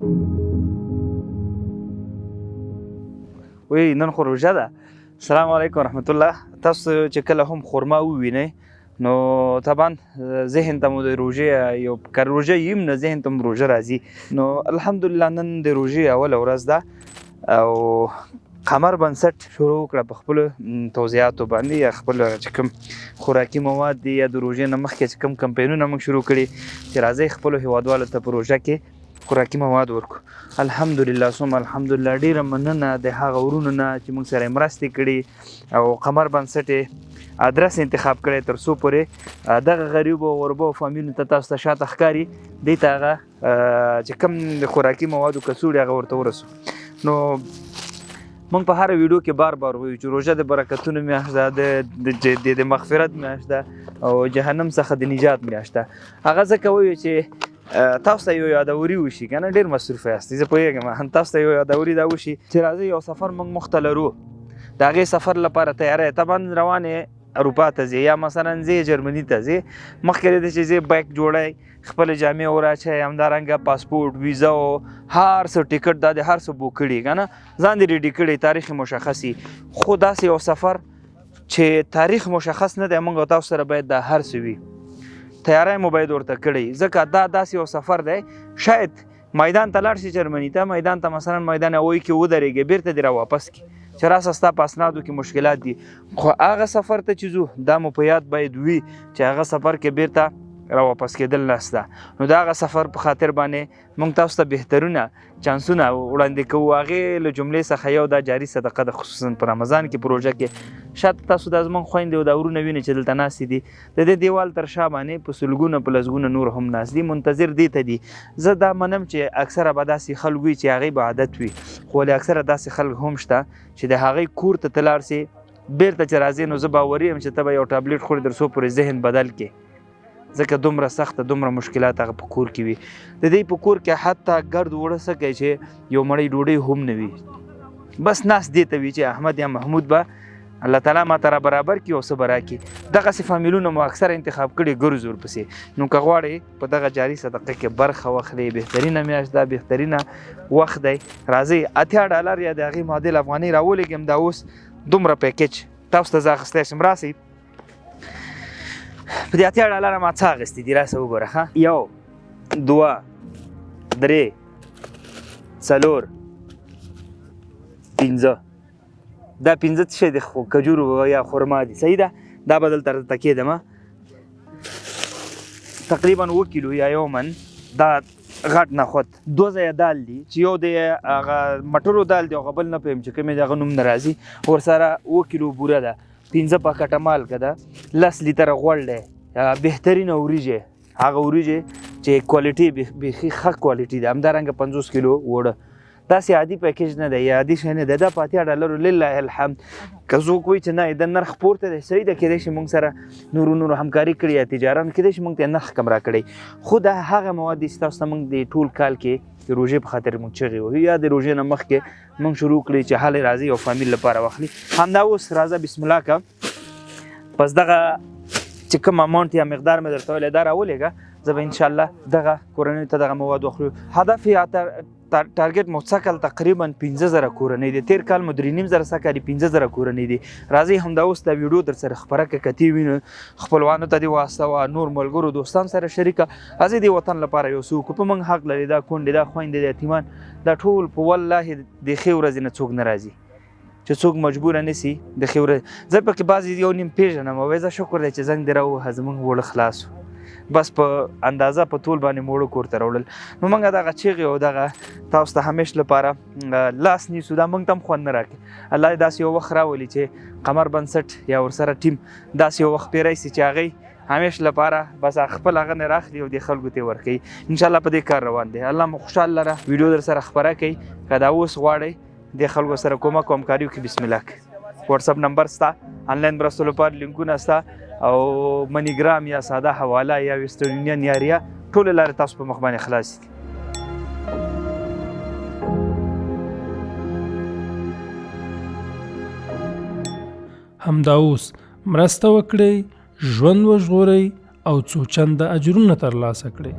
وی نن خو روژه ده. السلام علیکم ورحمت الله. تاسو چې کله هم خرما ووینئ نو طبعا ذهن ته مو د روژې یو که روژه یم نه ذهن ته مو روژه راځي. نو الحمدلله نن د روژې اوله ورځ ده او قمر بنسټ شروع وکړه په خپلو توضیحاتو باندې یا خپل چې کوم خوراکي مواد دي یا د روژې نه مخکې چې کوم کمپینونه موږ شروع کړي چې راځئ خپلو هیوادوالو ته په روژه کې خوراکي مواد ورکو. الحمدلله ثم الحمدلله ډېره مننه د هغه ورونو نه چې موږ سره یې مرستې کړي او قمر بنسټ ادرس انتخاب کړی تر څو پورې دغه غریبو او غربو فامیلو ته تاسو ته شاته ښکاري دې ته هغه چې کوم د خوراکي موادو کڅوړي هغه ورته ورسو. نو موږ په هر ویډیو کې بار بار وایو چې روژه د برکتونو میاشت ده، د مغفرت میاشت ده او جهنم څخه د نجات میاشت ده. هغه ځکه وایو چې تاسو ته یو یادوري وشي که نه، ډېر مصروف یاست زه پوهېږم، تاسو ته یو یادوري دا وشي چې راځئ یو سفر موږ مخته لرو، د هغې سفر لپاره تیاری طبعا روانې اروپا ته ځې یا مثلا ځې جرمني ته ځې، مخکې دی چې ځې بیک جوړی خپلې جامې وراچئ، همدارنګه پاسپورټ ویزا او هر څه ټیکټ دا د هر څه بوک کړي که نه، ځان دې ریډي کړي، تاریخ مشخصي. خو داسې یو سفر چې تاریخ مشخص نه دی موږ او تاسو سره باید دا هر څه وي، تیاری مو باید ورته کړی، ځکه دا داسې یو سفر دی شاید میدان ته لاړ شي جرمني ته، میدان ته مثلا میدان هوایي کې ودرېږي بیرته دې راواپس کړي چې راسه ستا په اسنادو کې مشکلات دي. خو هغه سفر ته چې ځو دا مو په یاد باید وي چې هغه سفر کې بیرته راواپس کېدل نشته. نو د هغه سفر په خاطر باندې موږ تاسو ته بهترونه چانسونه وړاندې کوو. هغې له جملې څخه یو دا جاري صدقه ده، خصوصا په رمضان کې پروژه کې شاید تاسو دا زموږ خویندې او دا ورونه وینئ چې دلته ناستې دي، د دې دیوال تر شا باندې په سلګونه په لسګونه نور هم ناست دي، منتظر دې ته دي. زه دا منم چې اکثره به داسې خلک وي چې هغې به عادت وي، خو ولې اکثره داسې خلک هم شته چې د هغې کور ته ته لاړ سې بېرته چې راځې نو زه باوري یم چې ته به یو ټابلیټ خورې تر څو پورې ذهن بدل کې، ځکه دومره سخته دومره مشکلات هغه په کور کې وي. د دې په کور کې حتی ګرد وړه څه کوي چې یو مړۍ ډوډۍ هم نه وي، بس ناست دې ته وي چې احمد یا محمود به الله تعالی ماته را برابر کړي او څه به راکړي. دغسې فامیلونه مو اکثر انتخاب کړي ګرځ ورپسې. نو که غواړئ په دغه جاري صدقه کې برخه واخلئ، بهترینه میاشت ده، بهترینه وخت دی. راځئ $80 یا د هغې معادل افغانۍ راولېږم، دا اوس دومره پیکیج تاسو ته زه اخیستی شم. راسئ په دې $80 ما څه اخیستي دي راسه وګوره ښه، 1 2 3 4 5 دا 5 څه شی دي؟ خو کجورو یا خرما دي، صحیح ده. دا به دلته درته کېدم تقریبا 1 کیلو یا 1 من. دا غټ نخود 2 ځایه دال دي چې یو د هغه مټرو دال دی، هغه بل نه پوهیم چې کوم یې د هغه نوم نه راځي، ورسره 1 کیلو بوره ده، 15 پاکټه مالګه ده، 10 لیتره غوړ دی، بهترینه وریجې، هغه وریجې چې کوالټي بیخي ښه کوالټي ده، همدارنګه 50 کیلو اوړه. داسې عادي پیکیج نه دی یا عادي شی نه دی، دا په $80 لله الحمد. که څوک وایي چې نه د نرخ پورته دی، صحیح ده، کېدای شي موږ سره نورو همکاري کړي یا تجاران، کېدای شي موږ ته نرخ کم راکړی. خو دا هغه مواد دي چې تاسو ته موږ د ټول کال کې د روژې په خاطر موږ چغې وهو یا د روژې نه مخکې موږ شروع کړي چې حالې راځي یو فامیل لپاره واخلي. همدا اوس راځه بسم الله که پس دغه چې کوم اماونټ یا مقدار مې درته ویلی دا راولېږه، زه به انشاءالله دغه کورنیو ته دغه مواد واخلو. هدف یې ټارګټ مو څه کال تقریبا 15,000 کورنۍ دي، تېر کال مو 3,500 څه کالي 15,000 کورنۍ دي. راځئ همدا اوس دا ویډیو در سره خپره کړه، کتې وینو خپلوانو ته دې واستوه، نور ملګرو دوستان سره شریکه. راځئ د وطن لپاره یو څه وکړو، په موږ حق لري، دا کونډې دا خویندې د یتیمان دا ټول په والله د ښې ورځې نه څوک نه راځي چې څوک مجبوره نه سي د ښې ورځې. زه پکې بعضې یو نیم پېژنم او زه شکر دی چې زنګ دې راووهه زموږ وړه خلاص و، بس په اندازه په طول باندې موړه کور ته راوړل. نو موږ دغه چیغې او دغه تاسو ته همیش لپاره لاس نیسو، دا موږ ته هم خوند نه راکړي. الله دې داسې یو وخت راولي چې قمر بنسټ یا ورسره ټیم داسې یو وخت پیری سي چې هغوی همیش لپاره بس خپل هغه نه راخلي او دې خلکو ته ورکوي. انشاءالله په دې کار روان دی. الله مو خوشحال لره ویډیو در سره خپره کوي. که دا اوس غواړئ د خلکو سره کومک او همکاري وکړي بسم الله کوي. واتساپ نمبر ستا، آنلاین مرستو لپاره لینکونه ستا او منیګرام یا ساده حواله یا ویسټرن یونین یا ریا، ټولې لارې تاسو په مخ باندې خلاص دي. همدا اوس مرسته وکړئ، ژوند وژغورئ او څو چنده اجرونه ترلاسه کړئ.